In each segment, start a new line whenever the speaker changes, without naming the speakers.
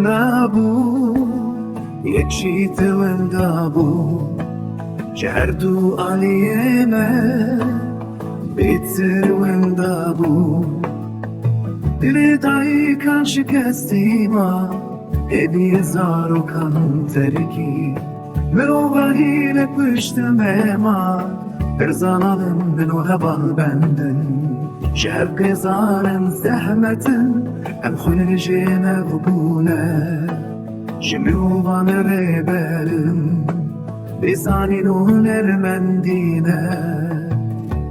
نابو يكشي توندابو جهردو علينا بيتر وندابو دلتاي كان شكستيما هدي زارو كان تركي مروغاني لپشت مهما برزانالم بنو هبال بندن شهر قزارن زحمتن ام خل جينا غبونا جميوبان ريبالم بيساني نون المندينة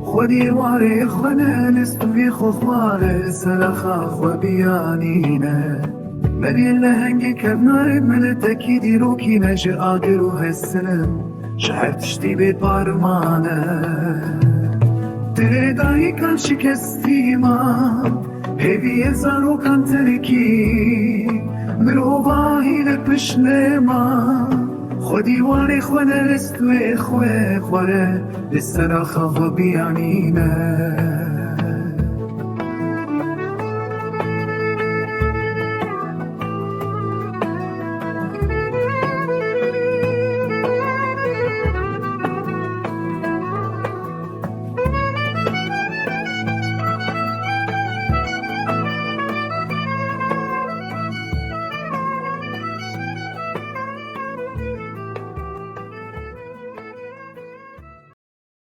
خودي واري خوانا نستوي خخوار سلخا خوبيانينا مري لهنگي كبنار من تكيدي روكي نجر آقر وهالسلم شهر تشتي بيت بارمانا درداي كان شكستيما هيبي زارو كان تركي مروباهي لبشلما خودي واري خوانا لستوي خوي خواره لسرا خاف بيانينا